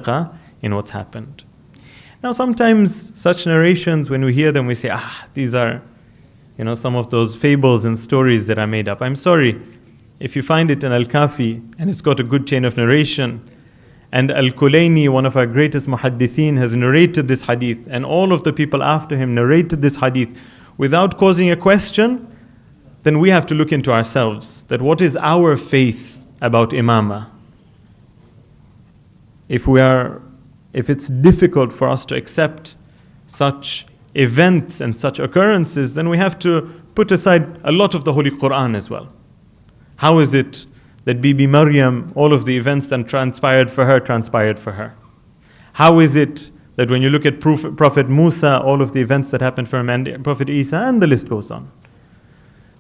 sadaqa in what's happened. Now sometimes such narrations, when we hear them, we say, these are some of those fables and stories that are made up. I'm sorry, if you find it in Al-Kafi and it's got a good chain of narration, and Al-Kulayni, one of our greatest muhaddithin, has narrated this hadith, and all of the people after him narrated this hadith without causing a question, then we have to look into ourselves, that what is our faith about imamah? If it's difficult for us to accept such events and such occurrences, then we have to put aside a lot of the Holy Quran as well. How is it that Bibi Maryam, all of the events that transpired for her? How is it that when you look at Prophet Musa, all of the events that happened for him, and Prophet Isa, and the list goes on.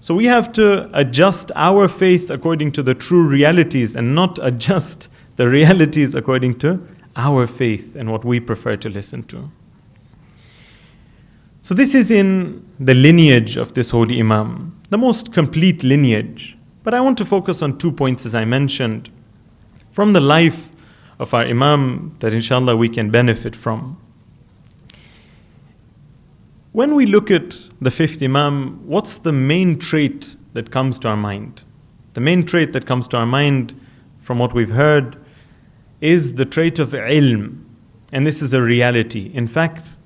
So we have to adjust our faith according to the true realities and not adjust the realities according to our faith and what we prefer to listen to. So this is in the lineage of this holy Imam, the most complete lineage. But I want to focus on 2 points, as I mentioned, from the life of our Imam that inshallah we can benefit from. When we look at the fifth Imam, what's the main trait that comes to our mind? The main trait that comes to our mind from what we've heard is the trait of ilm. And this is a reality. In fact,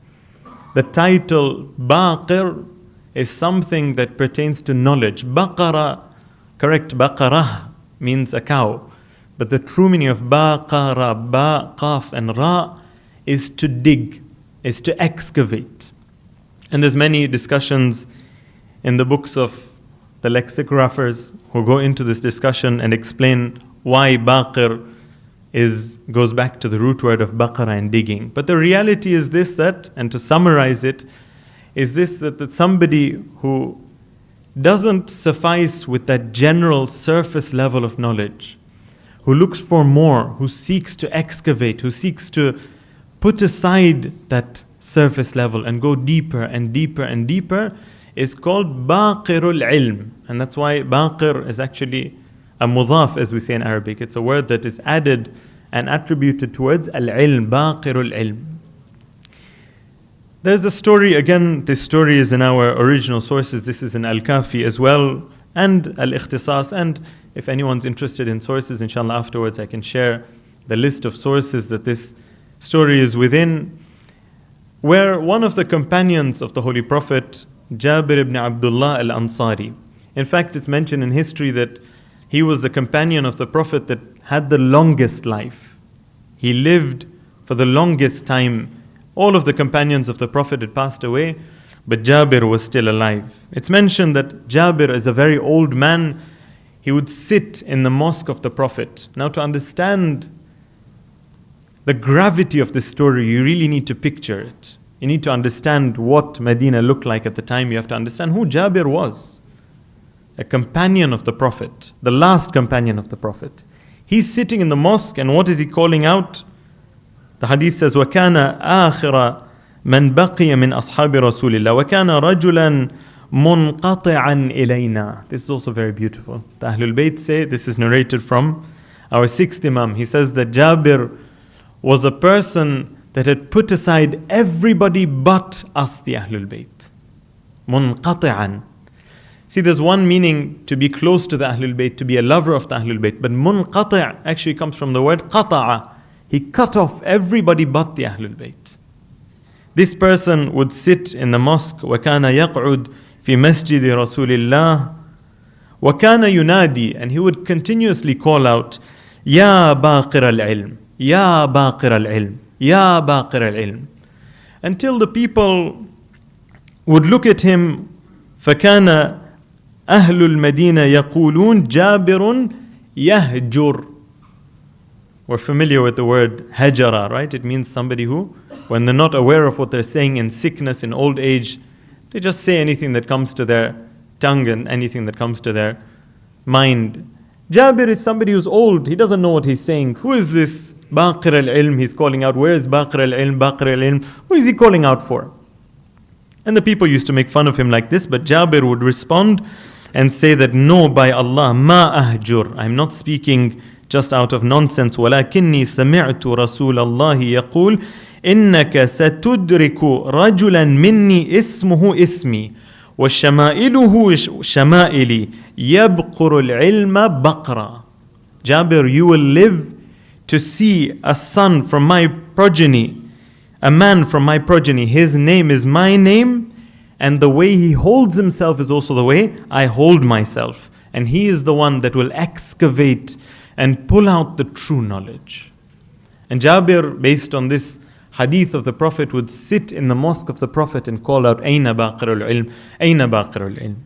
the title Baqir is something that pertains to knowledge. Baqara, correct, Baqarah means a cow. But the true meaning of Baqara, Ba, Qaf and Ra is to dig, is to excavate. And there's many discussions in the books of the lexicographers who go into this discussion and explain why Baqir goes back to the root word of Baqara and digging. But the reality is this, that, and to summarize it, is this, that somebody who doesn't suffice with that general surface level of knowledge, who looks for more, who seeks to excavate, who seeks to put aside that surface level and go deeper and deeper and deeper, is called Baqirul Ilm. And that's why Baqir is actually a mudhaf, as we say in Arabic. It's a word that is added and attributed towards al-ilm, Baqirul Ilm. There's a story, again, this story is in our original sources. This is in Al-Kafi as well, and Al-Ikhtisas. And if anyone's interested in sources, inshallah afterwards I can share the list of sources that this story is within, where one of the companions of the Holy Prophet, Jabir ibn Abdullah al-Ansari, in fact it's mentioned in history that he was the companion of the Prophet that had the longest life. He lived for the longest time. All of the companions of the Prophet had passed away, but Jabir was still alive. It's mentioned that Jabir is a very old man. He would sit in the mosque of the Prophet. Now, to understand the gravity of this story, you really need to picture it. You need to understand what Medina looked like at the time. You have to understand who Jabir was. A companion of the Prophet, the last companion of the Prophet. He's sitting in the mosque, and what is he calling out? The hadith says, وَكَانَ آخِرَ مَنْ بَقِيَ مِنْ أَصْحَابِ رَسُولِ اللَّهِ وَكَانَ رَجُلًا مُنْقَطِعًا إِلَيْنَا. This is also very beautiful. The Ahlul Bayt say, this is narrated from our sixth Imam. He says that Jabir was a person that had put aside everybody but us, the Ahlul Bayt. مُنْقَطِعًا. See, there's one meaning to be close to the Ahlul Bayt, to be a lover of the Ahlul Bayt. But munqati' actually comes from the word qata'a. He cut off everybody but the Ahlul Bayt. This person would sit in the mosque, وَكَانَ يَقْعُدْ فِي مَسْجِدِ رَسُولِ اللَّهِ وَكَانَ يُنَادِي. And he would continuously call out, يَا بَاقِرَ الْعِلْمِ يَا بَاقِرَ الْعِلْمِ يَا بَاقِرَ الْعِلْمِ. Until the people would look at him, فَكَانَ أهل المدينة يقولون جابر يهجر. We're familiar with the word hajara, right? It means somebody who, when they're not aware of what they're saying in sickness, in old age, they just say anything that comes to their tongue and anything that comes to their mind. Jabir is somebody who's old. He doesn't know what he's saying. Who is this Baqir al-Ilm he's calling out? Where is Baqir al-Ilm, Baqir al-Ilm? Who is he calling out for? And the people used to make fun of him like this, but Jabir would respond and say that, no, by Allah, ma ahjur, I'm not speaking just out of nonsense. ولكني سمعت رسول الله يقول إنك ستدرك رجلا مني اسمه اسمي وشمائله شمائلي يبقر العلم بقرا. Jabir, you will live to see a son from my progeny, a man from my progeny. His name is my name, and the way he holds himself is also the way I hold myself. And he is the one that will excavate and pull out the true knowledge. And Jabir, based on this hadith of the Prophet, would sit in the mosque of the Prophet and call out, Aina baqirul ilm, Aina baqirul ilm.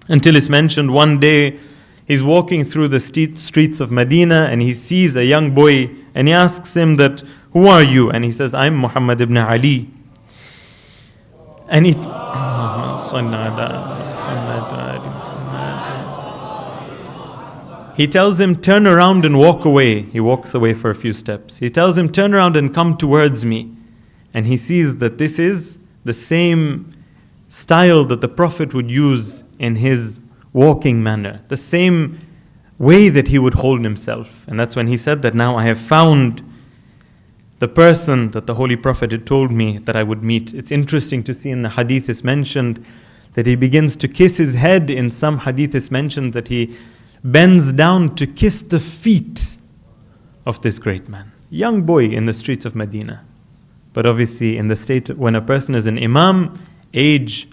Until it's mentioned one day, he's walking through the streets of Medina and he sees a young boy and he asks him that, who are you? And he says, I'm Muhammad ibn Ali. And he tells him, turn around and walk away. He walks away for a few steps. He tells him, turn around and come towards me. And he sees that this is the same style that the Prophet would use in his walking manner, the same way that he would hold himself. And that's when he said that now I have found the person that the Holy Prophet had told me that I would meet. It's interesting to see in the hadith it's mentioned that he begins to kiss his head. In some hadith it's mentioned that he bends down to kiss the feet of this great man. Young boy in the streets of Medina. But obviously in the state when a person is an Imam, age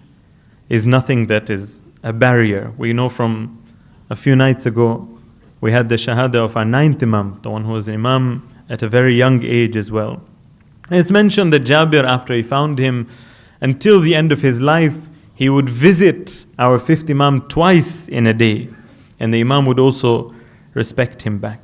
is nothing that is a barrier. We know from a few nights ago, we had the Shahadat of our 9th Imam, the one who was an Imam at a very young age as well. And it's mentioned that Jabir, after he found him, until the end of his life, he would visit our 5th Imam twice in a day. And the Imam would also respect him back.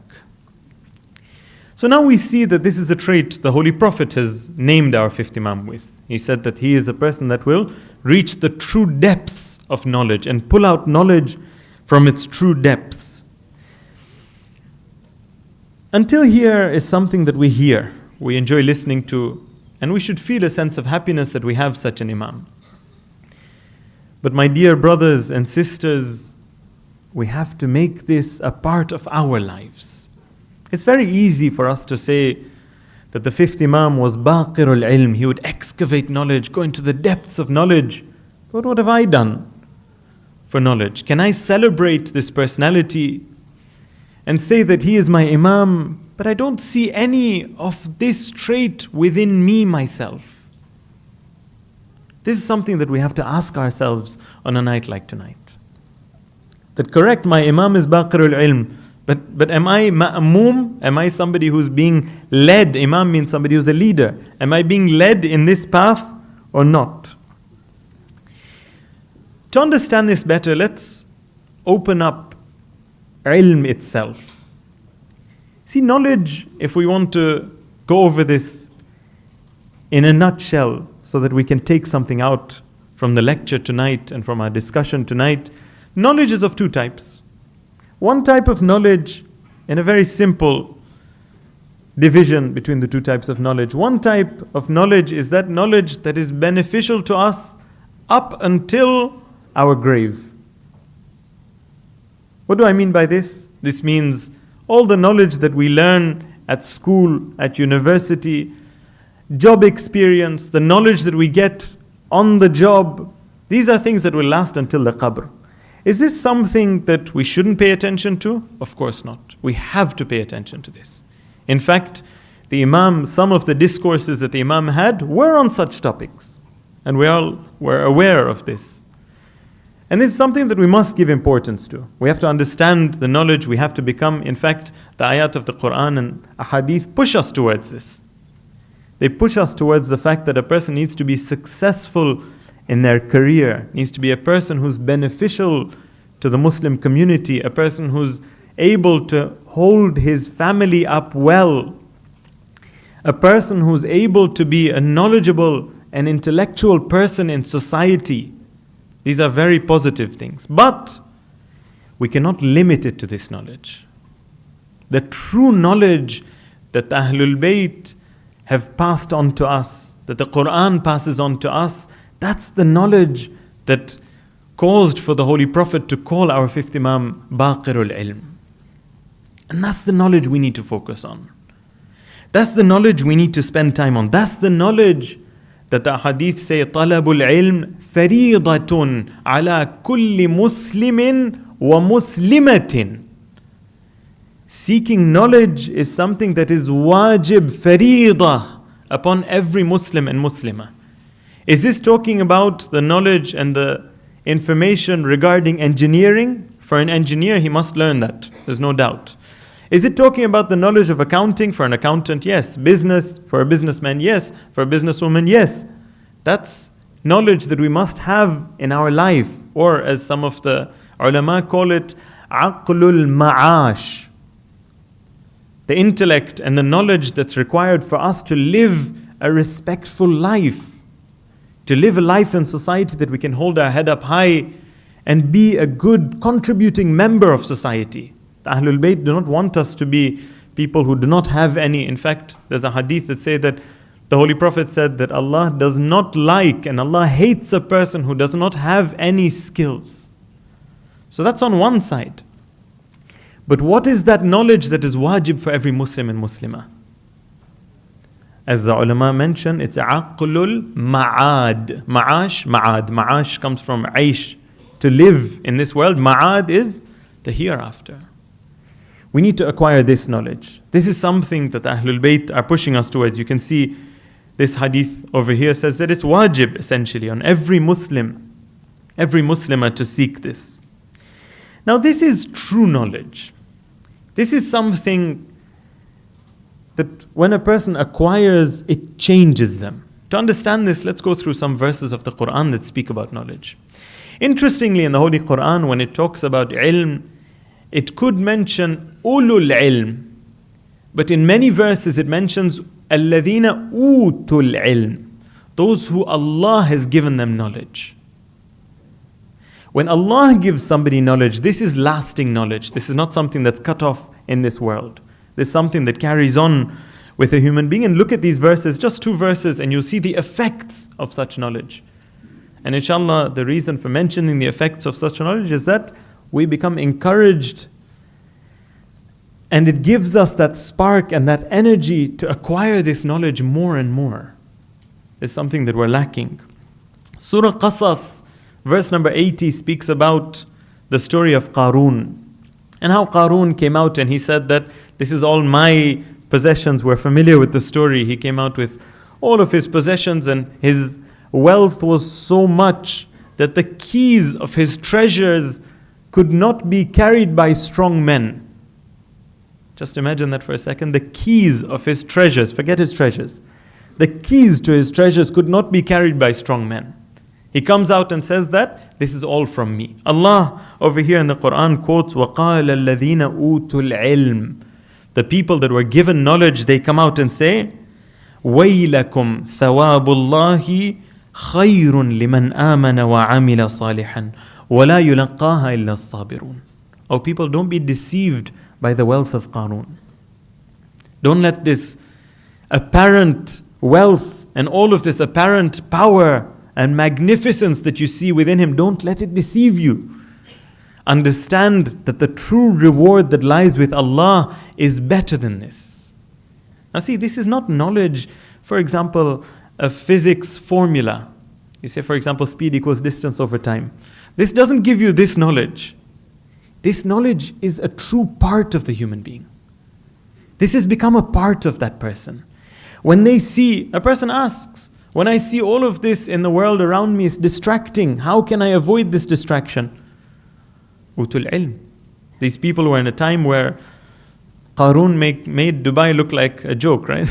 So now we see that this is a trait the Holy Prophet has named our 5th Imam with. He said that he is a person that will reach the true depths of knowledge and pull out knowledge from its true depths. Until here is something that we hear, we enjoy listening to, and we should feel a sense of happiness that we have such an Imam. But my dear brothers and sisters, we have to make this a part of our lives. It's very easy for us to say that the 5th Imam was baqirul ilm. He would excavate knowledge, go into the depths of knowledge. But what have I done for knowledge? Can I celebrate this personality and say that he is my Imam, but I don't see any of this trait within me myself? This is something that we have to ask ourselves on a night like tonight. That correct, my Imam is baqirul ilm, but am I ma'moom? Am I somebody who's being led? Imam means somebody who's a leader. Am I being led in this path or not? To understand this better, let's open up ilm itself. See, knowledge, if we want to go over this in a nutshell so that we can take something out from the lecture tonight and from our discussion tonight, knowledge is of two types. One type of knowledge, in a very simple division between the two types of knowledge. One type of knowledge is that knowledge that is beneficial to us up until our grave. What do I mean by this? This means all the knowledge that we learn at school, at university, job experience, the knowledge that we get on the job, these are things that will last until the qabr. Is this something that we shouldn't pay attention to? Of course not. We have to pay attention to this. In fact, the Imam, some of the discourses that the Imam had were on such topics. And we all were aware of this. And this is something that we must give importance to. We have to understand the knowledge we have to become. In fact, the ayat of the Quran and ahadith push us towards this. They push us towards the fact that a person needs to be successful in their career, needs to be a person who's beneficial to the Muslim community, a person who's able to hold his family up well, a person who's able to be a knowledgeable and intellectual person in society. These are very positive things. But we cannot limit it to this knowledge. The true knowledge that the Ahlul Bayt have passed on to us, that the Quran passes on to us, that's the knowledge that caused for the Holy Prophet to call our 5th Imam Baqirul Ilm. And that's the knowledge we need to focus on. That's the knowledge we need to spend time on. That's the knowledge that the hadith say, طَلَبُ الْعِلْمِ فَرِيضَةٌ عَلَى كُلِّ مُسْلِمٍ وَمُسْلِمَةٍ. Seeking knowledge is something that is wajib, faridah, upon every Muslim and Muslimah. Is this talking about the knowledge and the information regarding engineering? For an engineer, he must learn that. There's no doubt. Is it talking about the knowledge of accounting? For an accountant, yes. Business, for a businessman, yes. For a businesswoman, yes. That's knowledge that we must have in our life. Or as some of the ulama call it, aqlul ma'ash. The intellect and the knowledge that's required for us to live a respectful life. To live a life in society that we can hold our head up high and be a good contributing member of society. The Ahlul Bayt do not want us to be people who do not have any. In fact, there's a hadith that says that the Holy Prophet said that Allah does not like and Allah hates a person who does not have any skills. So that's on one side. But what is that knowledge that is wajib for every Muslim and Muslimah? As the ulama mention, it's aqlul ma'ad. Ma'ash, ma'ad. Ma'ash comes from aish, to live in this world. Ma'ad is the hereafter. We need to acquire this knowledge. This is something that Ahlul Bayt are pushing us towards. You can see this hadith over here says that it's wajib essentially on every Muslim, every Muslimah to seek this. Now this is true knowledge. This is something that when a person acquires, it changes them. To understand this, let's go through some verses of the Quran that speak about knowledge. Interestingly, in the Holy Quran, when it talks about ilm, it could mention ulul ilm, but in many verses it mentions alladhina utul ilm, those who Allah has given them knowledge. When Allah gives somebody knowledge, this is lasting knowledge. This is not something that's cut off in this world. This is something that carries on with a human being. And look at these verses, just 2 verses, and you'll see the effects of such knowledge. And inshallah, the reason for mentioning the effects of such knowledge is that we become encouraged and it gives us that spark and that energy to acquire this knowledge more and more. It's something that we're lacking. Surah Qasas, verse number 80 speaks about the story of Qarun and how Qarun came out and he said that this is all my possessions. We're familiar with the story. He came out with all of his possessions and his wealth was so much that the keys of his treasures could not be carried by strong men. Just imagine that for a second. The keys of his treasures, forget his treasures. The keys to his treasures could not be carried by strong men. He comes out and says that this is all from me. Allah over here in the Quran quotes, وَقَالَ الَّذِينَ أُوتُوا الْعِلْمِ. The people that were given knowledge, they come out and say, وَيْلَكُمْ ثَوَابُ اللَّهِ خَيْرٌ لِمَنْ آمَنَ وَعَمِلَ صَالِحًا وَلَا يُلَقَّاهَا إِلَّا الصَّابِرُونَ. Oh people, don't be deceived by the wealth of Qarun. Don't let this apparent wealth and all of this apparent power and magnificence that you see within him, don't let it deceive you. Understand that the true reward that lies with Allah is better than this. Now see, this is not knowledge, for example, a physics formula. You say, for example, speed equals distance over time. This doesn't give you this knowledge. This knowledge is a true part of the human being. This has become a part of that person. When they see, a person asks, when I see all of this in the world around me is distracting, how can I avoid this distraction? Utul ilm. These people were in a time where Qarun made Dubai look like a joke, right?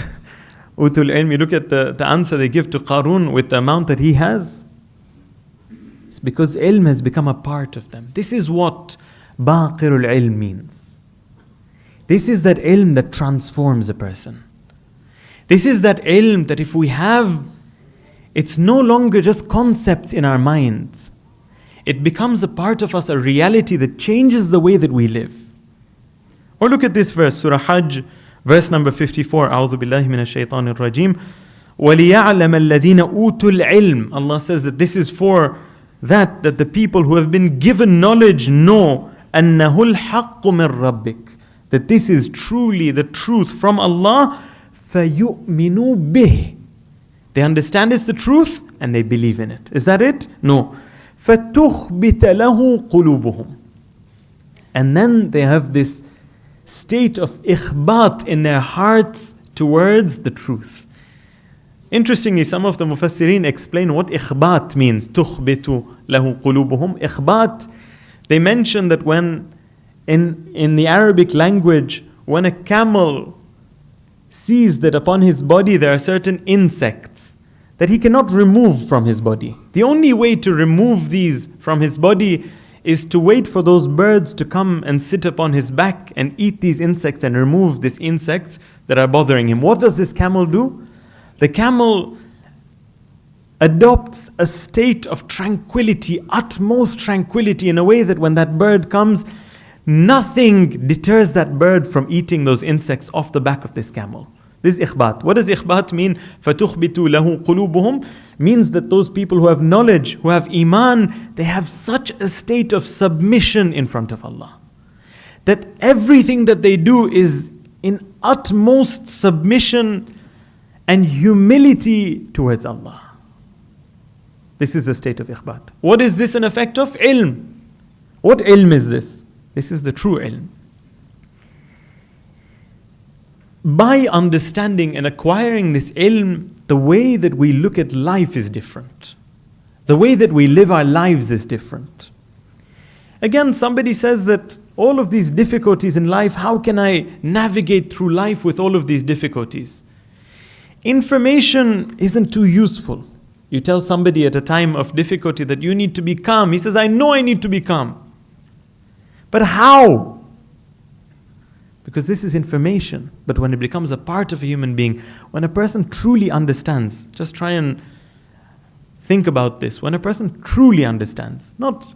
Utul ilm, you look at the answer they give to Qarun with the amount that he has. It's because ilm has become a part of them. This is what baqirul ilm means. This is that ilm that transforms a person. This is that ilm that if we have, it's no longer just concepts in our minds. It becomes a part of us, a reality that changes the way that we live. Or look at this verse, Surah Hajj, verse number 54. أعوذ بالله من الشيطان الرجيم. وَلِيَعْلَمَ الَّذِينَ أُوتُوا الْعِلْمِ. Allah says that this is for that the people who have been given knowledge know أَنَّهُ الْحَقُّ مِنْ رَبِّكَ. that this is truly the truth from Allah, فَيُؤْمِنُوا بِهِ. They understand it's the truth and they believe in it. Is that it? No. فَتُخْبِتَ لَهُ قُلُوبُهُم. And then they have this state of ikhbat in their hearts towards the truth. Interestingly, some of the mufassirin explain what ikhbat means. تُخْبِتُ لَهُ قُلُوبُهُم. Ikhbat, they mention that when in the Arabic language, when a camel sees that upon his body there are certain insects that he cannot remove from his body. The only way to remove these from his body is to wait for those birds to come and sit upon his back and eat these insects and remove these insects that are bothering him. What does this camel do? The camel adopts a state of tranquility, utmost tranquility, in a way that when that bird comes, nothing deters that bird from eating those insects off the back of this camel. This is ikhbat. What does ikhbat mean? فَتُخْبِتُ لَهُ قُلُوبُهُم means that those people who have knowledge, who have iman, they have such a state of submission in front of Allah, that everything that they do is in utmost submission and humility towards Allah. This is the state of ikhbat. What is this an effect of? Ilm. What ilm is this? This is the true ilm. By understanding and acquiring this ilm, the way that we look at life is different. The way that we live our lives is different. Again, somebody says that all of these difficulties in life, how can I navigate through life with all of these difficulties? Information isn't too useful. You tell somebody at a time of difficulty that you need to be calm. He says, I know I need to be calm. But how? Because this is information. But when it becomes a part of a human being, when a person truly understands, just try and think about this. When a person truly understands, not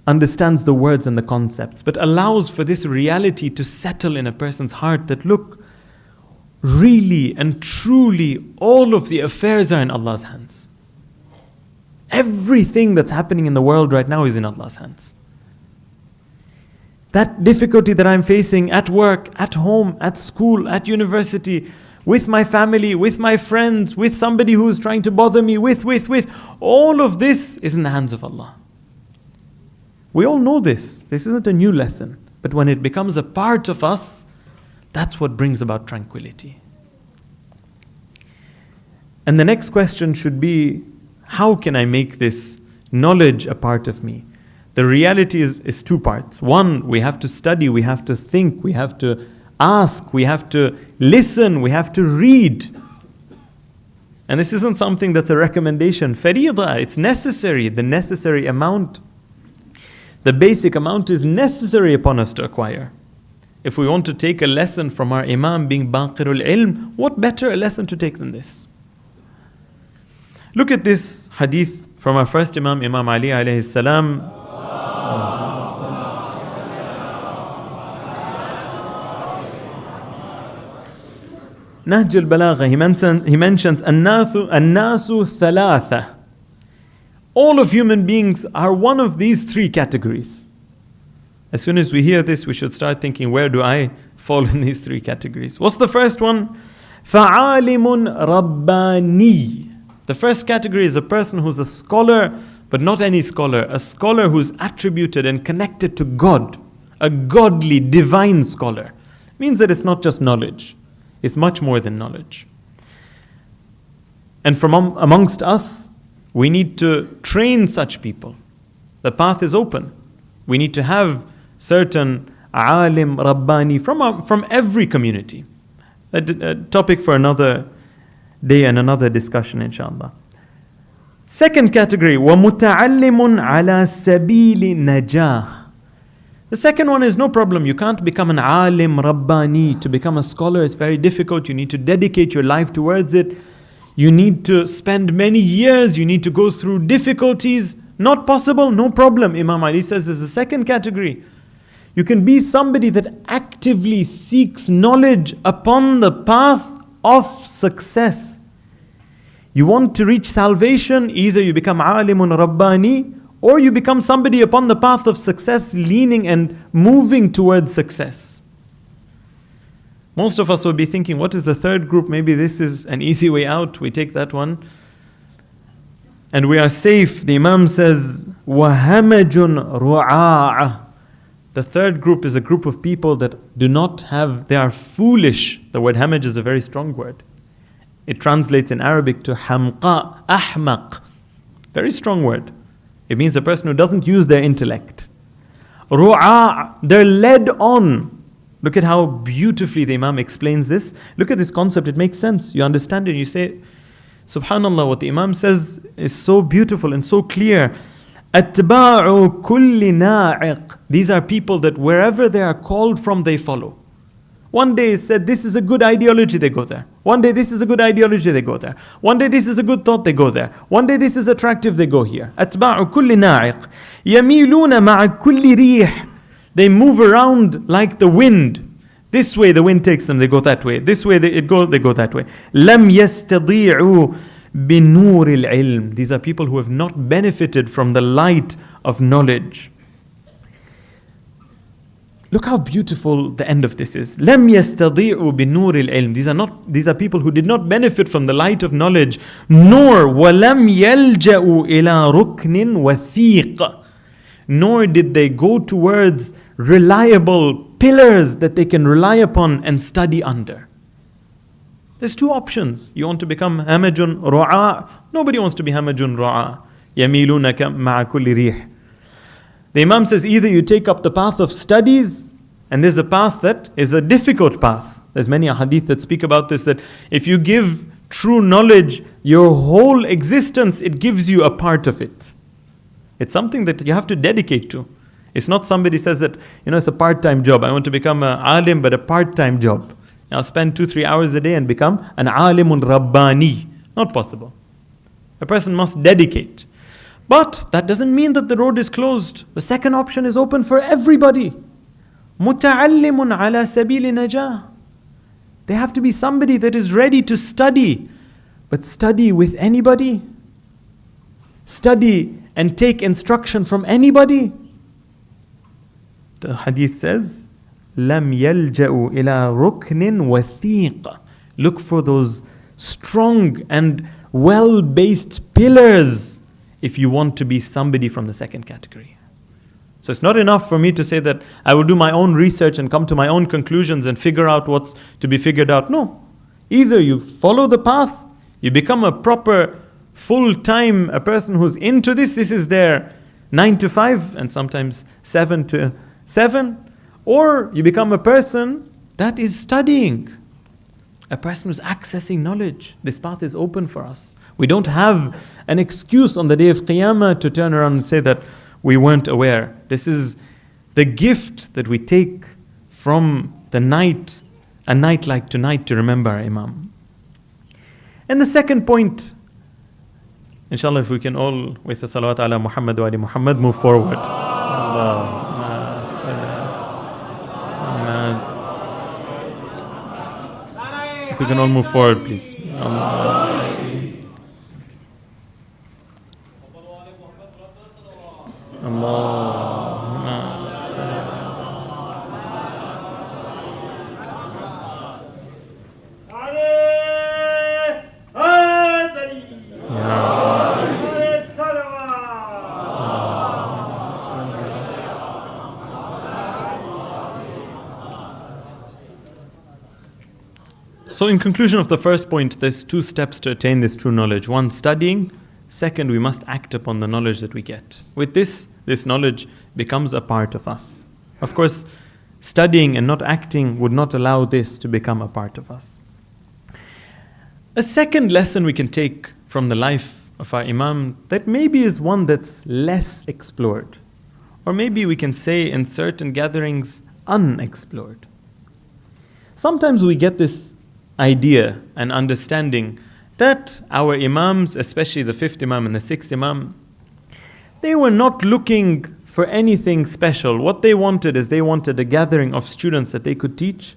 understands the words and the concepts, but allows for this reality to settle in a person's heart that, look, really and truly all of the affairs are in Allah's hands. Everything that's happening in the world right now is in Allah's hands. That difficulty that I'm facing at work, at home, at school, at university, with my family, with my friends, with somebody who's trying to bother me, with, all of this is in the hands of Allah. We all know this. This isn't a new lesson. But when it becomes a part of us, that's what brings about tranquility. And the next question should be, how can I make this knowledge a part of me? The reality is two parts. One, we have to study, we have to think, we have to ask, we have to listen, we have to read. And this isn't something that's a recommendation. Farida, it's necessary, the necessary amount. The basic amount is necessary upon us to acquire. If we want to take a lesson from our Imam being Baqirul Ilm, what better a lesson to take than this? Look at this hadith from our first Imam, Imam Ali alayhi salam. Nahj al-Balagha, he mentions An-nasu thalatha. All of human beings are one of these three categories. As soon as we hear this, we should start thinking, where do I fall in these three categories? What's the first one? فَعَالِمٌ رَبَّانِي. The first category is a person who's a scholar, but not any scholar. A scholar who's attributed and connected to God. A godly, divine scholar. It means that it's not just knowledge. It's much more than knowledge. And from amongst us, we need to train such people. The path is open. We need to have certain alim, rabbani from every community. A topic for another day and another discussion, inshallah. Second category, وَمُتَعَلِّمٌ عَلَى سَبِيلِ نَجَاهٍ. The second one is no problem. You can't become an alim, rabbani. To become a scholar, it's very difficult. You need to dedicate your life towards it. You need to spend many years. You need to go through difficulties. Not possible? No problem. Imam Ali says there's a second category. You can be somebody that actively seeks knowledge upon the path of success. You want to reach salvation, either you become alimun rabbani or you become somebody upon the path of success, leaning and moving towards success. Most of us will be thinking, what is the third group? Maybe this is an easy way out. We take that one and we are safe. The Imam says, وَهَمَجٌ رُعَاعَ. The third group is a group of people that do not have, they are foolish. The word hamaj is a very strong word. It translates in Arabic to hamqa, ahmaq. Very strong word. It means a person who doesn't use their intellect. Ru'a, they're led on. Look at how beautifully the Imam explains this. Look at this concept, it makes sense. You understand it, you say, subhanallah, what the Imam says is so beautiful and so clear. أَتْبَاعُ كُلِّ نَاعِقٍ. These are people that wherever they are called from, they follow. One day it said, this is a good ideology, they go there. One day this is a good ideology, they go there. One day this is a good thought, they go there. One day this is attractive, they go here. أَتْبَاعُ كُلِّ نَاعِقٍ يَمِيلُونَ مَعَ كُلِّ رِيحٍ. They move around like the wind. This way the wind takes them, they go that way. This way they go that way. لَمْ يَسْتَضِيعُوا بِنُورِ الْعِلْمِ. These are people who have not benefited from the light of knowledge. Look how beautiful the end of this is. لَمْ يَسْتَضِيعُوا بِنُورِ الْعِلْمِ. These are people who did not benefit from the light of knowledge, nor وَلَمْ يَلْجَأُوا إِلَىٰ رُكْنٍ وَثِيقٍ. Nor did they go towards reliable pillars that they can rely upon and study under. There's two options. You want to become hamajun ru'a. Nobody wants to be hamajun ru'a. يَمِيلُونَكَ مَعَ كُلِّ رِيحٍ. The Imam says either you take up the path of studies, and there's a path that is a difficult path. There's many hadith that speak about this, that if you give true knowledge, your whole existence, it gives you a part of it. It's something that you have to dedicate to. It's not somebody says that, it's a part-time job. I want to become an alim, but a part-time job. I'll spend 2-3 hours a day and become an alimun rabbani. Not possible. A person must dedicate. But that doesn't mean that the road is closed. The second option is open for everybody. مُتَعَلِّمٌ عَلَى سَبِيلِ نَجَاةٍ. They have to be somebody that is ready to study. But study with anybody? Study and take instruction from anybody? The hadith says, لَمْ يَلْجَأُوا إِلَىٰ رُكْنٍ وَثِيقٍ. Look for those strong and well-based pillars if you want to be somebody from the second category. So it's not enough for me to say that I will do my own research and come to my own conclusions and figure out what's to be figured out. No. Either you follow the path, you become a proper full-time, a person who's into this is their 9 to 5 and sometimes 7 to 7, or you become a person that is studying, a person who's accessing knowledge. This path is open for us. We don't have an excuse on the day of Qiyamah to turn around and say that we weren't aware. This is the gift that we take from the night, a night like tonight, to remember our Imam. And the second point, inshallah, if we can all, with the salawat ala Muhammad wa ali Muhammad, move forward. If we can all move forward, please. So in conclusion of the first point, there's 2 steps to attain this true knowledge. 1, studying. 2, we must act upon the knowledge that we get. With this knowledge becomes a part of us. Of course, studying and not acting would not allow this to become a part of us. A second lesson we can take from the life of our Imam, that maybe is one that's less explored. Or maybe we can say in certain gatherings, unexplored. Sometimes we get this idea and understanding that our Imams, especially the 5th Imam and the 6th Imam, they were not looking for anything special. What they wanted is they wanted a gathering of students that they could teach.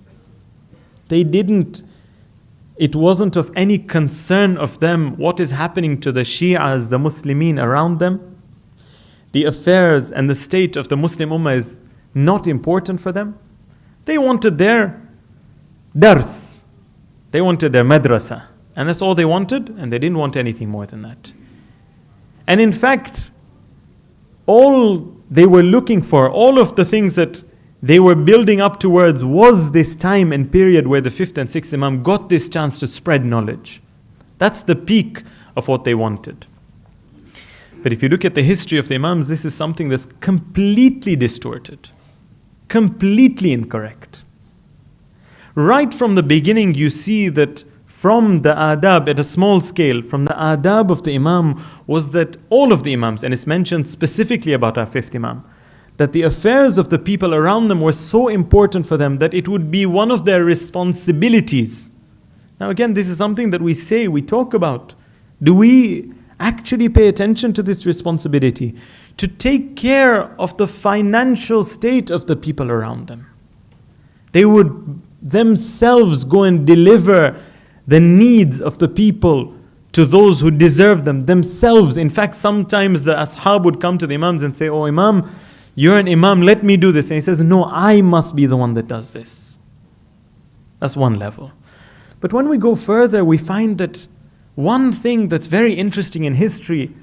It wasn't of any concern of them what is happening to the Shi'as, the Muslimin around them. the affairs and the state of the Muslim Ummah is not important for them. They wanted their dars. They wanted their madrasa. And that's all they wanted, and they didn't want anything more than that. And in fact, all they were looking for, all of the things that they were building up towards was this time and period where the fifth and sixth Imam got this chance to spread knowledge. That's the peak of what they wanted. But if you look at the history of the Imams, this is something that's completely distorted, completely incorrect. Right from the beginning, you see that from the adab at a small scale, from the adab of the Imam was that all of the Imams, and it's mentioned specifically about our fifth Imam, that the affairs of the people around them were so important for them that it would be one of their responsibilities. Now again, this is something that we say, we talk about. Do we actually pay attention to this responsibility? To take care of the financial state of the people around them. They would themselves go and deliver the needs of the people to those who deserve them themselves. In fact, sometimes the ashab would come to the Imams and say, "Oh Imam, you're an Imam, let me do this." And he says, "No, I must be the one that does this." That's one level. But when we go further, we find that one thing that's very interesting in history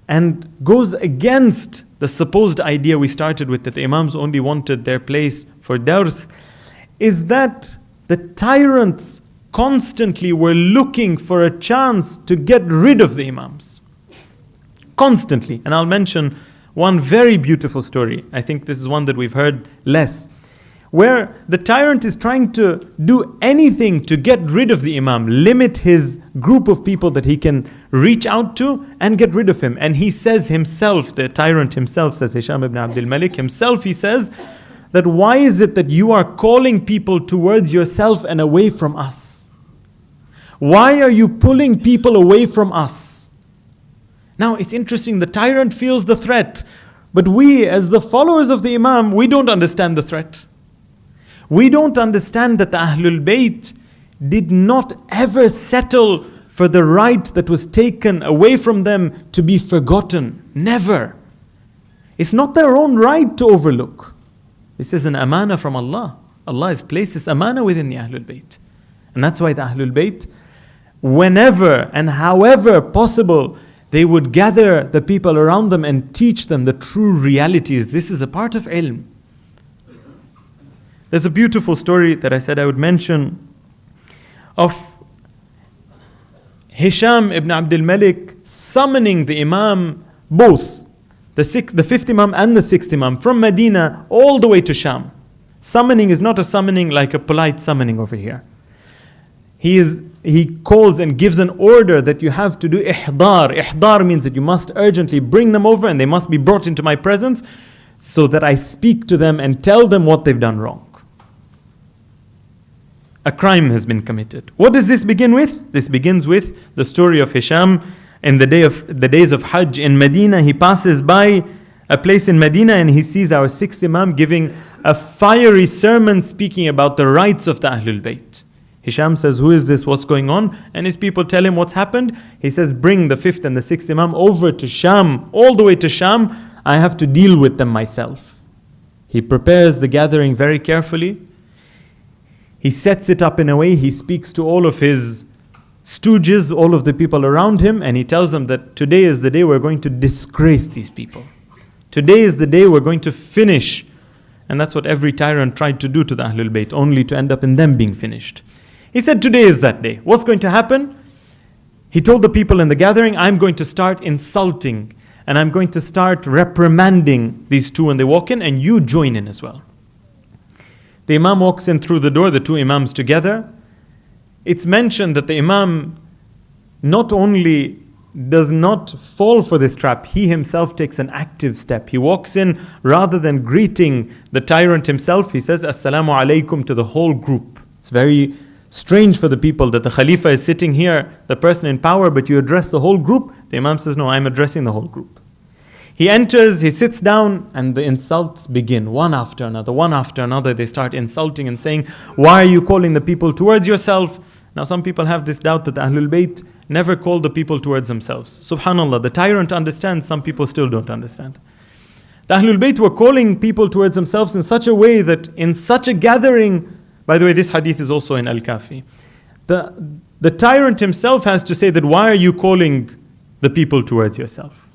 and goes against the supposed idea we started with, that the Imams only wanted their place for dars, is that the tyrants constantly were looking for a chance to get rid of the Imams. Constantly. And I'll mention one very beautiful story. I think this is one that we've heard less, where the tyrant is trying to do anything to get rid of the Imam, limit his group of people that he can reach out to and get rid of him. And he says himself, the tyrant himself says, Hisham ibn Abdul Malik himself, he says that why is it that you are calling people towards yourself and away from us? Why are you pulling people away from us? Now it's interesting, the tyrant feels the threat, but we as the followers of the Imam, we don't understand the threat. We don't understand that the Ahlul Bayt did not ever settle for the right that was taken away from them to be forgotten. Never. It's not their own right to overlook. This is an amana from Allah. Allah has placed this amana within the Ahlul Bayt. And that's why the Ahlul Bayt, whenever and however possible, they would gather the people around them and teach them the true realities. This is a part of ilm. There's a beautiful story that I said I would mention of Hisham ibn Abdul Malik summoning the Imam, both the fifth Imam and the sixth Imam, from Medina all the way to Sham. Summoning is not a summoning like a polite summoning over here. He calls and gives an order that you have to do ihdar. Ihdar means that you must urgently bring them over and they must be brought into my presence so that I speak to them and tell them what they've done wrong. A crime has been committed. What does this begin with? This begins with the story of Hisham in the days of Hajj in Medina. He passes by a place in Medina and he sees our sixth Imam giving a fiery sermon speaking about the rights of the Ahlul Bayt. Hisham says, "Who is this? What's going on?" And his people tell him what's happened. He says, "Bring the fifth and the sixth Imam over to Sham, all the way to Sham. I have to deal with them myself." He prepares the gathering very carefully. He sets it up in a way, he speaks to all of his stooges, all of the people around him, and he tells them that today is the day we're going to disgrace these people. Today is the day we're going to finish. And that's what every tyrant tried to do to the Ahlul Bayt, only to end up in them being finished. He said, today is that day. What's going to happen? He told the people in the gathering, I'm going to start insulting and I'm going to start reprimanding these two when they walk in, and you join in as well. The Imam walks in through the door, the two Imams together. It's mentioned that the Imam not only does not fall for this trap, he himself takes an active step. He walks in, rather than greeting the tyrant himself, he says, Assalamu alaikum to the whole group. It's very strange for the people that the Khalifa is sitting here, the person in power, but you address the whole group. The Imam says, no, I'm addressing the whole group. He enters, he sits down, and the insults begin, one after another, one after another. They start insulting and saying, why are you calling the people towards yourself? Now some people have this doubt that the Ahlul Bayt never call the people towards themselves. Subhanallah, the tyrant understands, some people still don't understand. The Ahlul Bayt were calling people towards themselves in such a way that in such a gathering, by the way, this hadith is also in Al-Kafi. The tyrant himself has to say that why are you calling the people towards yourself?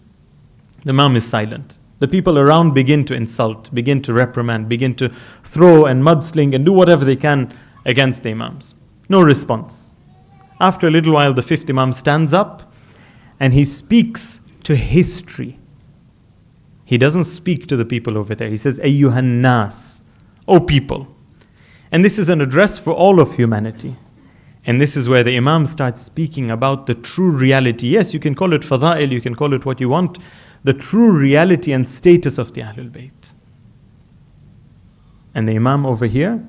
The Imam is silent. The people around begin to insult, begin to reprimand, begin to throw and mudsling and do whatever they can against the Imams. No response. After a little while, the fifth Imam stands up and he speaks to history. He doesn't speak to the people over there. He says, Ayyuhan nas, O people. And this is an address for all of humanity. And this is where the Imam starts speaking about the true reality. Yes, you can call it fada'il, you can call it what you want. The true reality and status of the Ahlul Bayt. And the Imam over here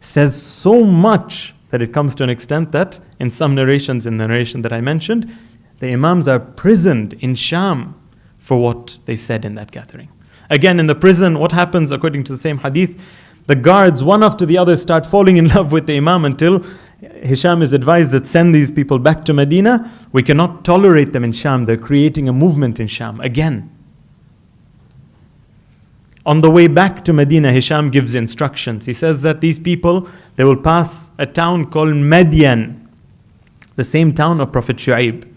says so much that it comes to an extent that in some narrations, in the narration that I mentioned, the Imams are prisoned in Sham for what they said in that gathering. Again, in the prison, what happens according to the same hadith? The guards, one after the other, start falling in love with the Imam until Hisham is advised that send these people back to Medina. We cannot tolerate them in Sham. They're creating a movement in Sham again. On the way back to Medina, Hisham gives instructions. He says that these people, they will pass a town called Madian, the same town of Prophet Shu'aib.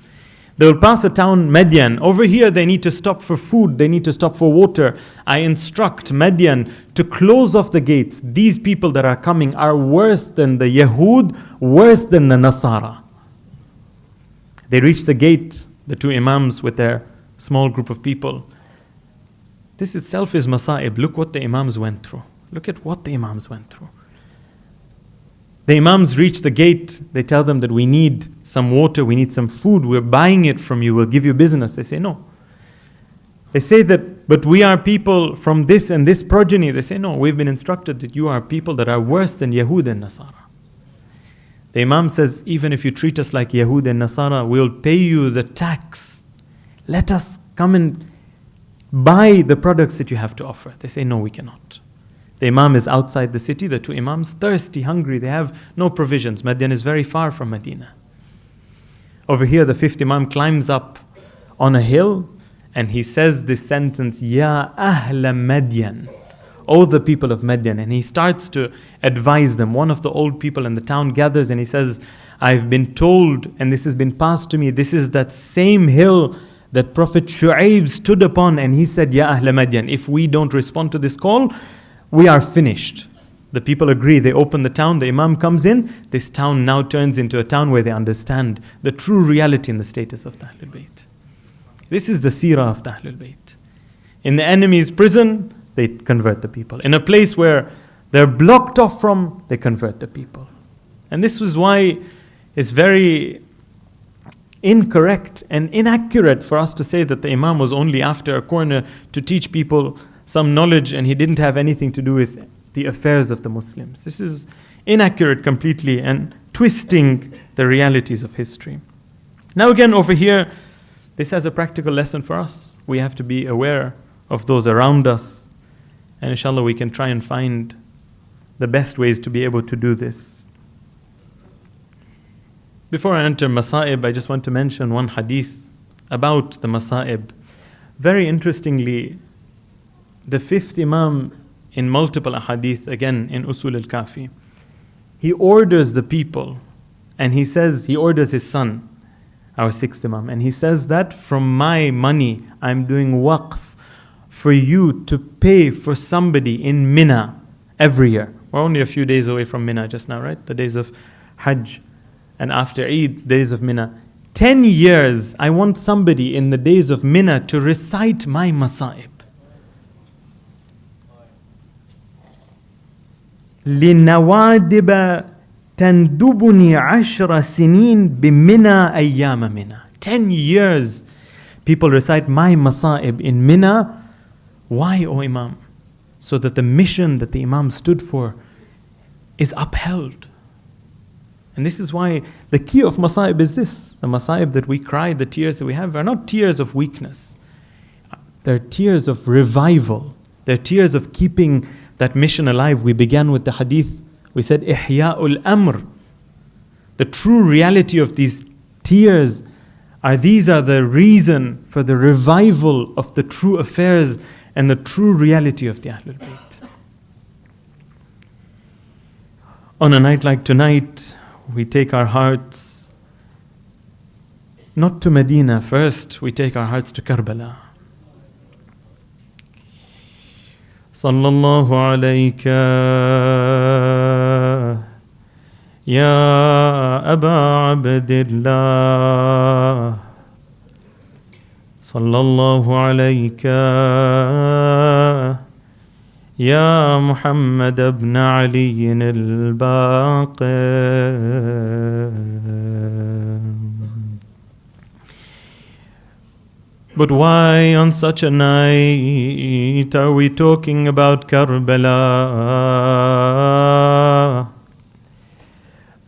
They will pass a town, Madian. Over here, they need to stop for food. They need to stop for water. I instruct Madian to close off the gates. These people that are coming are worse than the Yahud, worse than the Nasara. They reach the gate, the two Imams with their small group of people. This itself is masa'ib. Look what the Imams went through. Look at what the Imams went through. The Imams reach the gate. They tell them that we need some water, we need some food, we're buying it from you, we'll give you business. They say no. They say that, but we are people from this and this progeny. They say no, we've been instructed that you are people that are worse than Yahud and Nasara. The Imam says, even if you treat us like Yahud and Nasara, we'll pay you the tax. Let us come and buy the products that you have to offer. They say no, we cannot. The Imam is outside the city, the two Imams, thirsty, hungry, they have no provisions. Madian is very far from Medina. Over here, the fifth Imam climbs up on a hill and he says this sentence, Ya Ahla Madian, O the people of Madian. And he starts to advise them. One of the old people in the town gathers and he says, I've been told, and this has been passed to me, this is that same hill that Prophet Shu'aib stood upon, and he said, Ya Ahla Madian, if we don't respond to this call, we are finished. The people agree, they open the town, the Imam comes in, this town now turns into a town where they understand the true reality and the status of the Ahlul Bayt. This is the seerah of the Ahlul Bayt. In the enemy's prison, they convert the people. In a place where they're blocked off from, they convert the people. And this was why it's very incorrect and inaccurate for us to say that the Imam was only after a corner to teach people some knowledge and he didn't have anything to do with the affairs of the Muslims. This is inaccurate completely and twisting the realities of history. Now again over here, this has a practical lesson for us. We have to be aware of those around us, and inshallah we can try and find the best ways to be able to do this. Before I enter Masa'ib, I just want to mention one hadith about the Masa'ib. Very interestingly, the fifth Imam in multiple hadith, again in Usul al-Kafi, he orders the people and he says, he orders his son, our sixth Imam, and he says that from my money I'm doing waqf for you to pay for somebody in Mina every year. We're only a few days away from Mina just now, right? The days of Hajj and after Eid, days of Mina. 10 years, I want somebody in the days of Mina to recite my Masa'ib. لِنَوَادِبَ تَنْدُبُنِي عَشْرَ سِنِينَ بِمِنَا أَيَّامَ مِنَا. 10 years, people recite my Masa'ib in Mina. Why, O Imam? So that the mission that the Imam stood for is upheld. And this is why the key of Masa'ib is this. The Masa'ib that we cry, the tears that we have, are not tears of weakness. They're tears of revival. They're tears of keeping that mission alive. We began with the hadith. We said, Ihya'ul Amr. The true reality of these tears are these are the reason for the revival of the true affairs and the true reality of the Ahlul Bayt. On a night like tonight, we take our hearts not to Medina first, we take our hearts to Karbala. Sallallahu alayka Ya Aba Abdillah, Sallallahu alayka Ya Muhammad ibn Ali al-Baqir. But why on such a night are we talking about Karbala?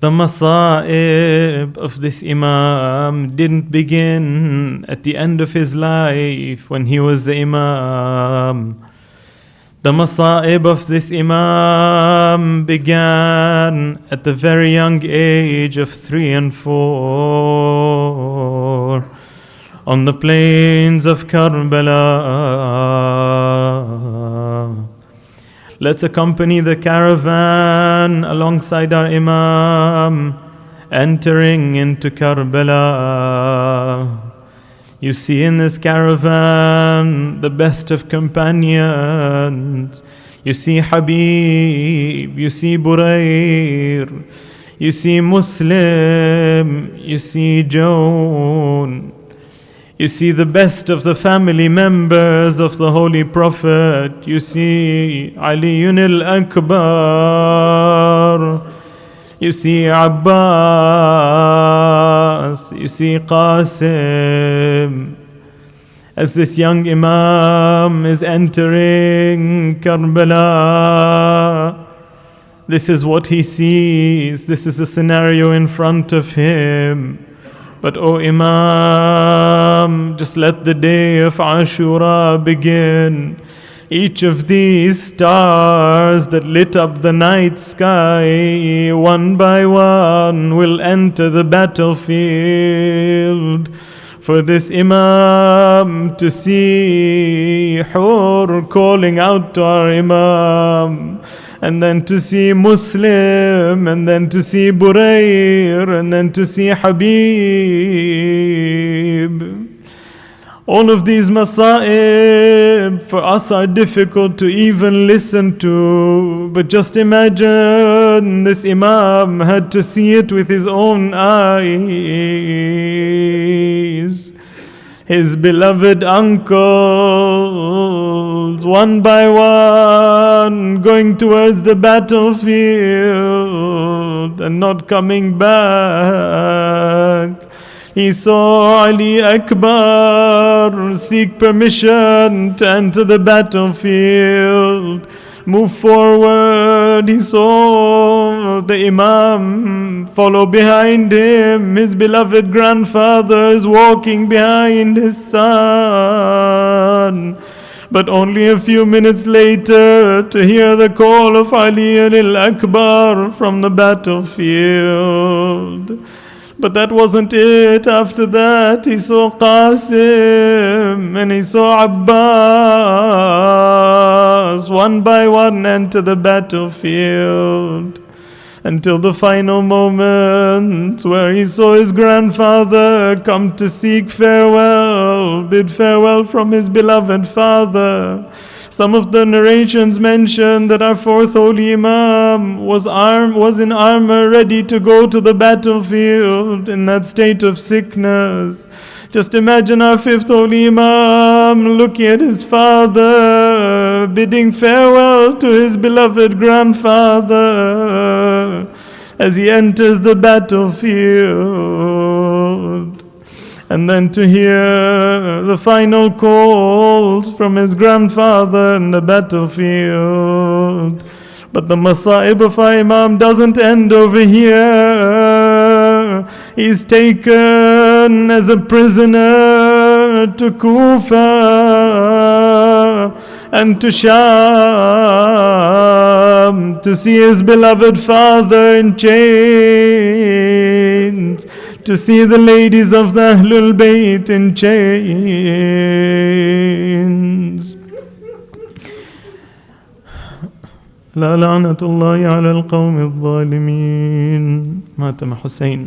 The masa'ib of this Imam didn't begin at the end of his life when he was the Imam. The masa'ib of this Imam began at the very young age of 3 and 4 on the plains of Karbala. Let's accompany the caravan alongside our Imam, entering into Karbala. You see in this caravan the best of companions. You see Habib, you see Burair, you see Muslim, you see Joan. You see the best of the family members of the Holy Prophet. You see Ali al-Akbar. You see Abbas. You see Qasim. As this young Imam is entering Karbala, this is what he sees. This is the scenario in front of him. But O Imam, just let the day of Ashura begin. Each of these stars that lit up the night sky, one by one will enter the battlefield. For this Imam to see Hur calling out to our Imam, and then to see Muslim, and then to see Burair, and then to see Habib. All of these masa'ib for us are difficult to even listen to, but just imagine this Imam had to see it with his own eyes. His beloved uncles, one by one, going towards the battlefield and not coming back. He saw Ali Akbar seek permission to enter the battlefield, move forward. He saw the Imam follow behind him, his beloved grandfathers walking behind his son. But only a few minutes later to hear the call of Ali al-Akbar from the battlefield. But that wasn't it. After that, he saw Qasim and he saw Abbas one by one enter the battlefield, until the final moment where he saw his grandfather come to seek farewell, bid farewell from his beloved father. Some of the narrations mention that our fourth holy Imam was in armor, ready to go to the battlefield in that state of sickness. Just imagine our fifth holy Imam looking at his father, bidding farewell to his beloved grandfather as he enters the battlefield. And then to hear the final calls from his grandfather in the battlefield. But the masa'ib of our Imam doesn't end over here. He's taken as a prisoner to Kufa and to Sham to see his beloved father in chains, to see the ladies of the Ahlul Bayt in chains. لا لعنة الله على القوم الظالمين. ماتم حسين.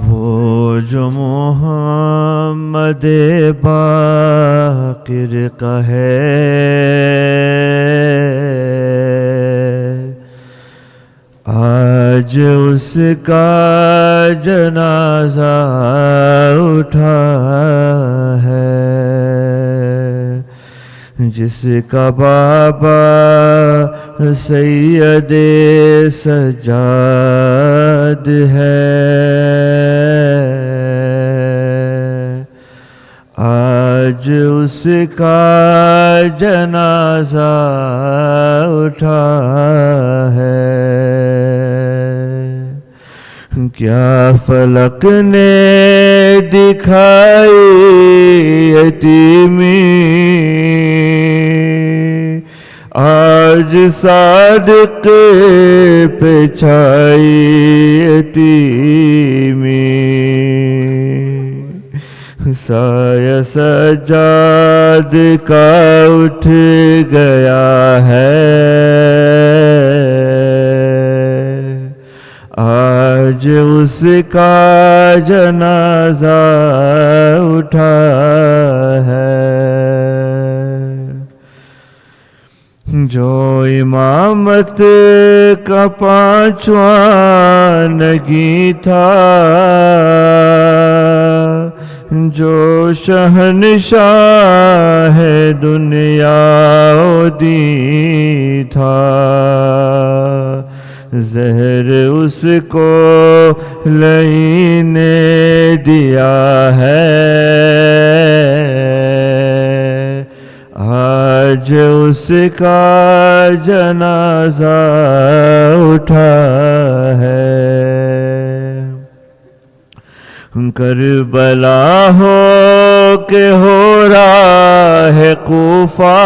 وہ جو محمد باقر کا ہے، آج اس کا جنازہ اٹھا ہے، جس کا بابا سید سجاد ہے، آج اس کا جنازہ اٹھا ہے۔ کیا فلک نے دکھائی یتیمی، آج صادق پہ چھائی یتیمی، سایہ سجاد کا اٹھ گیا ہے، آج اس کا جنازہ اٹھا ہے۔ جو امامت کا پانچواں نگی تھا، جو شہنشاہ دنیا و دین تھا، زہر اس کو لعین نے دیا ہے، آج اس کا جنازہ اٹھا ہے۔ کربلا ہو کہ ہو رہا ہے کوفہ،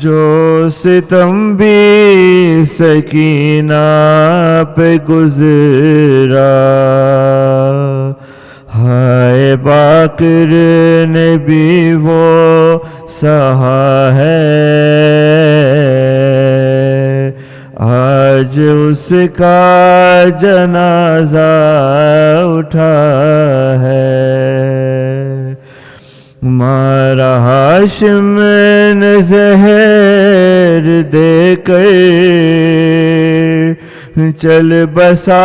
جو ستم بھی سکینہ پہ گزرا، ہائے باقر نے بھی وہ سہا ہے، آج اس کا جنازہ اٹھا ہے۔ مارا ہاشم نے زہر دے کر، چل بسا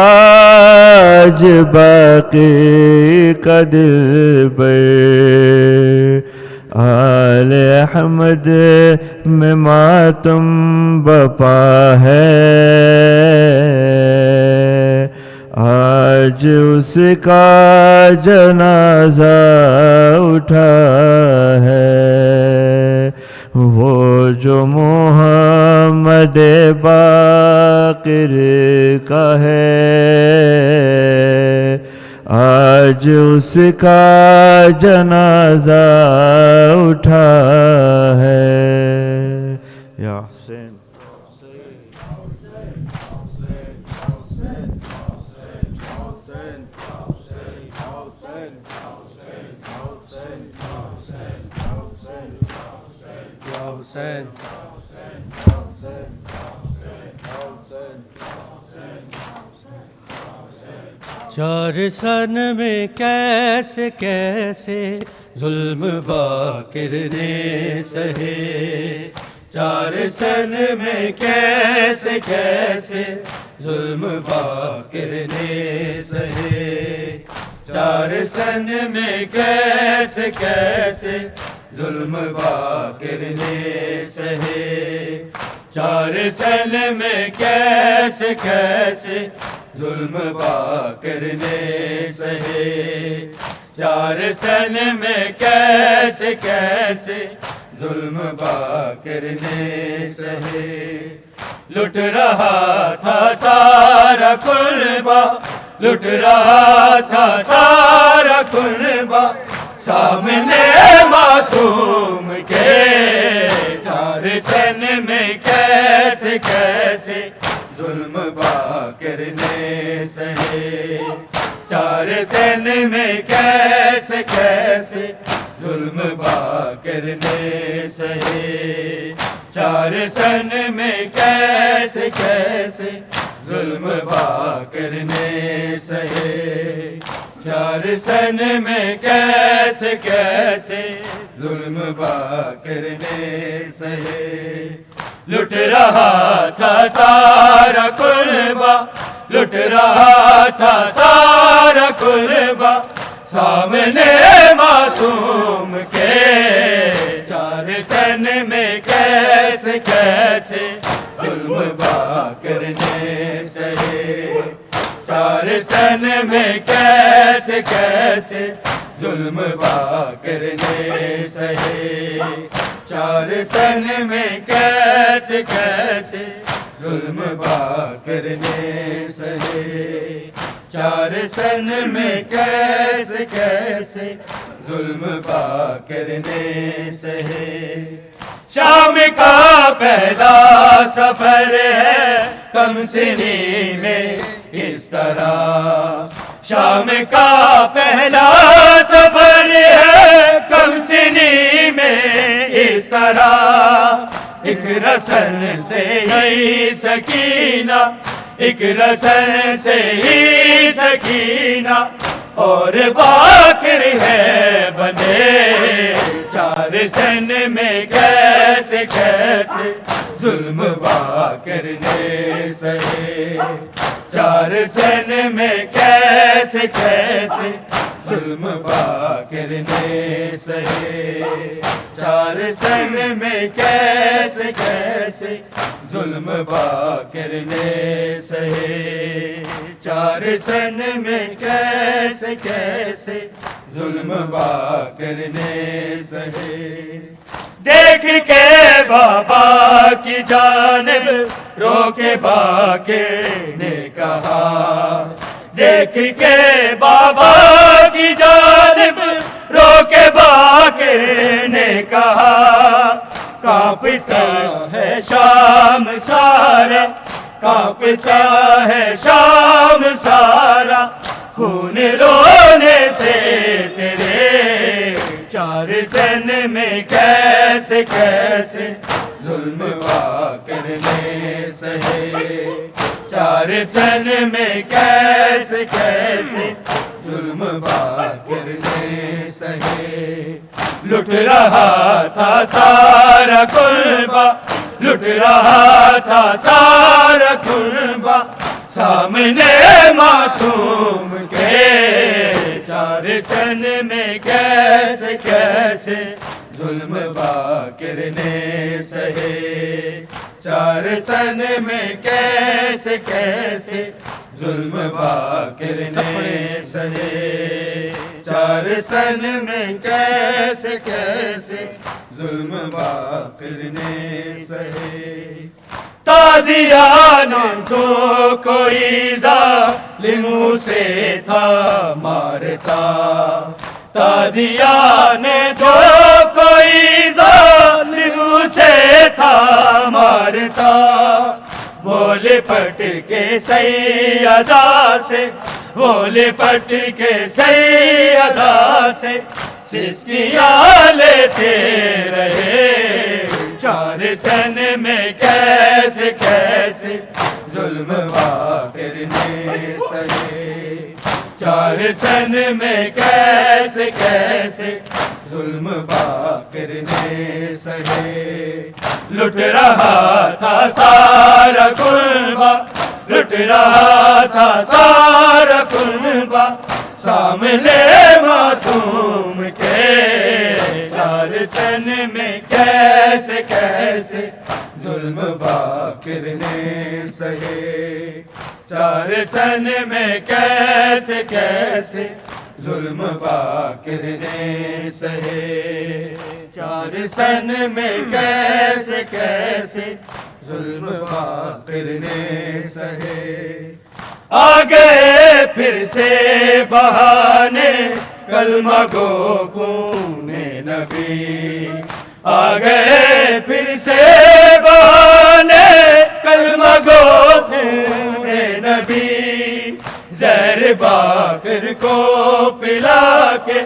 آج باقی کا دل پر، آل احمد میں ماتم بپا ہے، آج اس کا جنازہ اٹھا ہے۔ وہ جو محمد باقر کا ہے، آج اس کا جنازہ اٹھا ہے۔ یا حسین چار سن میں کیسے کیسے ظلم باقر نے سہے، چار سن میں کیسے کیسے ظلم باقر نے سہے، چار سن میں کیسے کیسے ظلم باقر نے سہے، چار سن میں کیسے کیسے ظلم باقر نے سہے، چار سن میں کیسے کیسے ظلم باقر نے سہے۔ لٹ رہا تھا سارا کنبہ، لٹ رہا تھا سارا کنبہ، سامنے معصوم کے، چار سن میں کیسے کیسے ظلم باقر نے سہے، چار سن میں کیسے کیسے ظلم باقر نے سہے، چار سن میں کیسے کیسے ظلم باقر نے سہے، چار سن میں کیسے کیسے ظلم باقر نے سہے، لٹ رہا تھا سارا قربہ، لٹ رہا تھا سارا قربہ سامنے معصوم کے، چار سن میں کیسے کیسے ظلم باقر نے سہے، چار سن میں کیسے کیسے ظلم باقر نے سہے، چار سن میں کیسے کیسے ظلم باقر نے سہے، چار سن میں کیسے کیسے ظلم باقر نے سہے۔ شام کا پہلا سفر ہے کم سنی میں اس طرح، شام کا پہلا سفر ہے کم سنی میں اس طرح، ایک رسن سے ہی سکینہ، ایک رسن سے ہی سکینہ اور باقر ہے بندے، چار سن میں کیسے کیسے ظلم باقر نے سہے، چار سن میں کیسے کیسے ظلم باقر نے سہے، چار سن میں کیسے کیسے ظلم باقر نے سہے، چار سن میں کیسے کیسے ظلم باقر نے سہے۔ دیکھ کے بابا کی جانب رو کے باقر نے کہا، دیکھ کے بابا کی جانب رو کے باقر نے کہا، کانپتا ہے شام سارا، کانپتا ہے شام سارا خون رونے سے تیرے، چار سن میں کیسے کیسے ظلم باقر نے سہے، چار سن میں کیسے کیسے ظلم باقر نے سہے، لٹ رہا تھا سارا قربہ، لٹ رہا تھا سارا قربہ سامنے معصوم کے، چار سن میں کیسے کیسے ظلم باقر نے سہے، چار سن میں کیسے کیسے ظلم باقر نے سہے، چار سن میں کیسے کیسے ظلم باقر نے سہے۔ تازیان جو کوئی ظالم سے تھا مارتا، تازیان جو کوئی ظالم سے تھا مارتا، وہ لپٹ کے سیدہ سے، وہ لپٹ کے سیدہ سے سسکیاں لیتے رہے، چار سن میں کیسے کیسے ظلم باقر نے سہے، چار سن میں کیسے کیسے ظلم باقر نے سہے، لٹ رہا تھا سارا قربہ، لٹ رہا تھا سارا قربہ سامنے معصوم کے، چار سن میں کیسے کیسے ظلم باقر نے سہے، چار سن میں کیسے کیسے ظلم باقر نے سہے، چار سن میں کیسے کیسے ظلم باقر نے سہے۔ آگے پھر سے بہانے کلمہ گو خون نبی، आ गए फिर से बहाने कलमा गो खूने नबी जहर बाकर को पिला के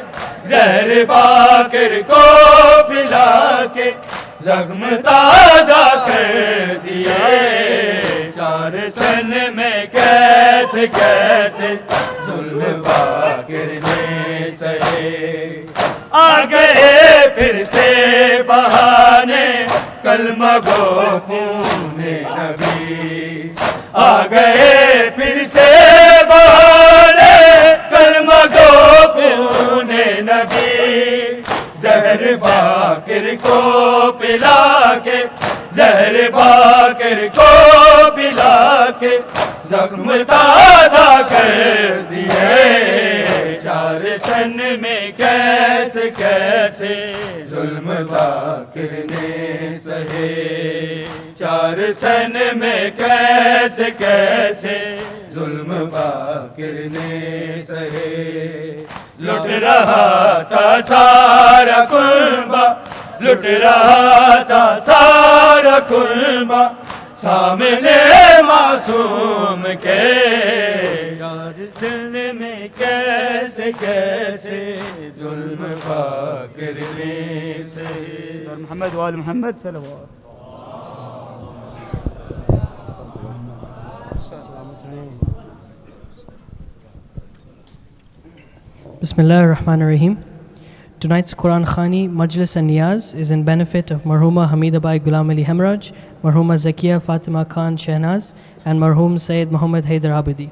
जहर बाकर को पिला के जख्म ताजा कर दिए चार सन में कैसे कैसे जुल्म बाकर ने सहे आ गए फिर से बहाने कलमा गो खूने नबी आ गए फिर से बहाने कलमा गो खूने नबी जहर बाकर को पिला के जहर बाकर को पिला के जख्म ताजा कर दिए चार सन में कैसे कैसे जुल्म बाकर ने सहे चार सन में कैसे कैसे जुल्म बाकर ने सहे लुट रहा था सारा कुर्बा लुट रहा था सारा कुर्बा सामने मासूम के चार सन में कैसे कैसे जुल्म बाकर ने सहे मोहम्मद वाल मोहम्मद सल्लल्लाहु Bismillah ar-Rahman ar-Rahim. Tonight's Quran Khani, Majlis and Niyaz is in benefit of Marhuma Hamida Bai Ghulam Ali Hemraj, Marhuma Zakiya Fatima Khan Shehnaz, and Marhum Sayyid Muhammad Haidar Abidi.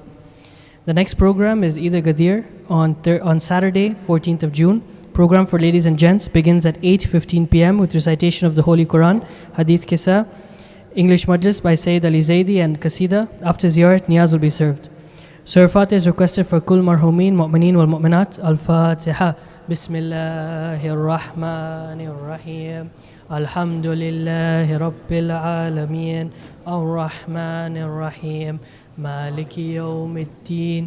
The next program is Eid Gadir on Saturday, 14th of June. Program for ladies and gents begins at 8:15 p.m. with recitation of the Holy Quran, Hadith Kisa, English Majlis by Sayyid Ali Zaidi and Qasida. After Ziyarat, Niyaz will be served. Surah Fatiha is requested for Kul Marhumin, Mu'mineen wal Mu'minat. Al-Fatiha. Bismillahir Rahmanir Rahim. Alhamdulillahi Rabbil Alameen. Ar-Rahmanir Rahim. Maliki Yawmiddin.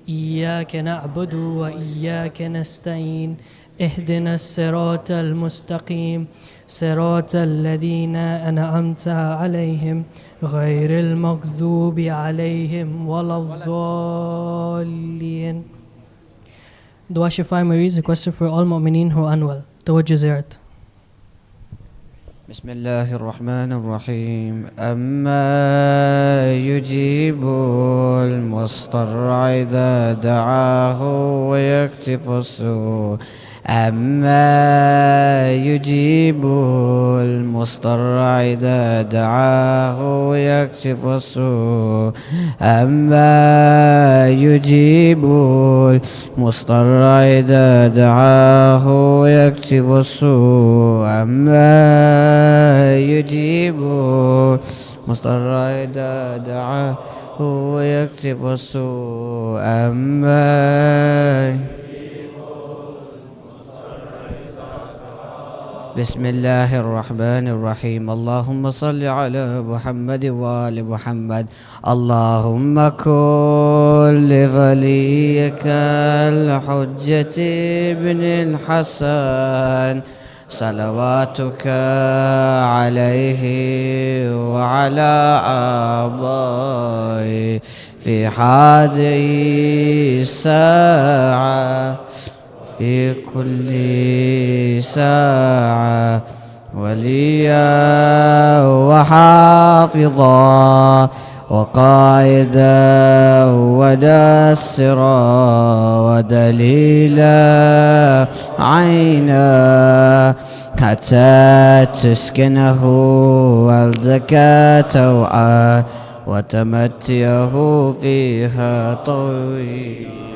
Iyyaka na'budu wa iyyaka nasta'in. اهدنا الصراط المستقيم صراط الذين أنعمت عليهم غير المغضوب عليهم ولا الضالين. Dua Shifa Maries requested for all mu'mineen who are unwell. Tawajjuh Ziyarat. بسم الله الرحمن الرحيم أما يجيب المضطر إذا دعاه ويكشف السوء أما يجيب المضطر إذا دعاه ويكشف السوء أما يجيب المضطر إذا دعاه ويكشف السوء أما يجيب المضطر إذا دعاه ويكشف السوء أما بسم الله الرحمن الرحيم اللهم صل على محمد وآل محمد اللهم كن لوليك الحجة ابن الحسن صلواتك عليه وعلى آبائه في هذه الساعة في كل ساعة وليا وحافظا وقائدا وناصرا ودليلا عينا حتى تسكنه والزكاة توعا وتمتعه فيها طويلا.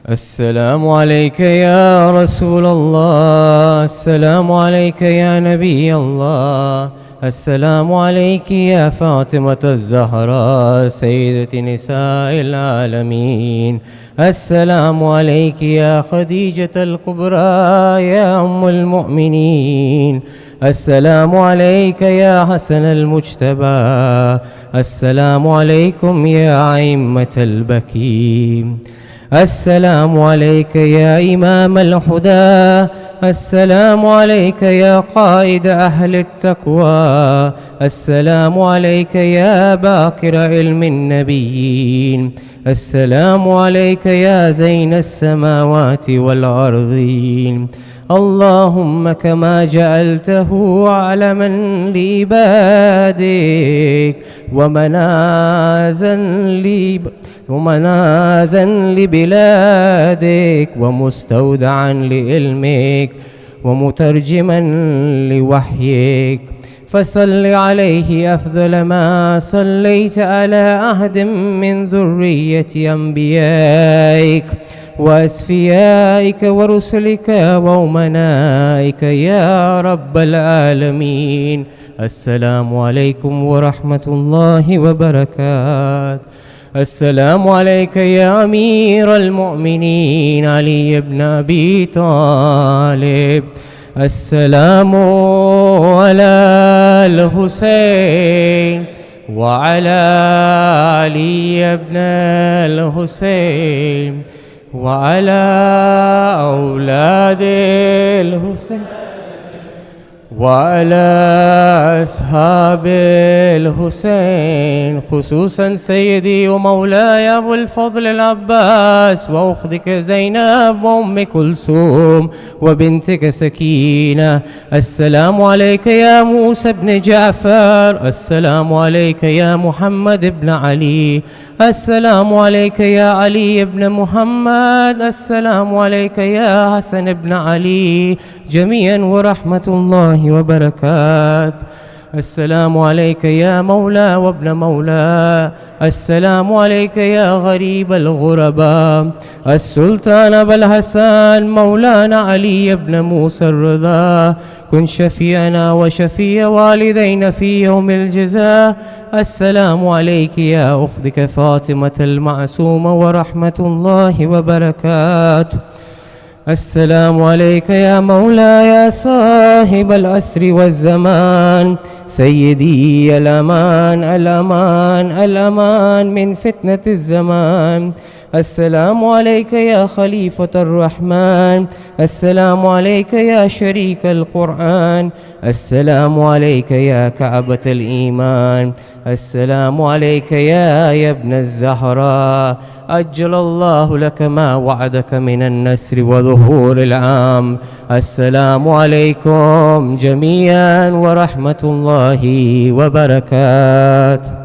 السلام عليك يا رسول الله السلام عليك يا نبي الله السلام عليك يا فاطمة الزهراء سيدة نساء العالمين السلام عليك يا خديجة الكبرى يا أم المؤمنين السلام عليك يا حسن المجتبى السلام عليكم يا أئمة البكيم السلام عليك يا إمام الهدى السلام عليك يا قائد أهل التقوى، السلام عليك يا باكر علم النبيين، السلام عليك يا زين السماوات والأرضين. اللهم كما جعلته علما لعبادك ومنازا لبلادك ومستودعا لعلمك ومترجما لوحيك، فصل عليه أفضل ما صليت على أحد من ذرية أنبيائك وأسفيائك ورسلك وأمنائك يا رب العالمين. السلام عليكم ورحمة الله وبركاته. السلام عليك يا أمير المؤمنين علي بن أبي طالب، السلام على الحسين وعلى علي بن الحسين وعلى أولاد الحسين وعلى أصحاب الحسين، خصوصا سيدي ومولاي أبو الفضل العباس وأختك زينب وأم كلثوم وبنتك سكينة. السلام عليك يا موسى بن جعفر، السلام عليك يا محمد بن علي، السلام عليك يا علي بن محمد، السلام عليك يا حسن بن علي جميعا ورحمة الله وبركاته. السلام عليك يا مولى وابن مولى، السلام عليك يا غريب الغرباء، السلطان أبا الحسن مولانا علي بن موسى الرضا، كن شفيعنا وشفيع والدينا في يوم الجزاء. السلام عليك يا أختك فاطمة المعصومة ورحمة الله وبركاته. السلام عليك يا مولاي صاحب العصر والزمان، سيدي الأمان الأمان الأمان من فتنة الزمان. السلام عليك يا خليفة الرحمن، السلام عليك يا شريك القرآن، السلام عليك يا كعبة الإيمان، السلام عليك يا ابن الزهراء، أجل الله لك ما وعدك من النصر وظهور العام. السلام عليكم جميعا ورحمة الله وبركاته.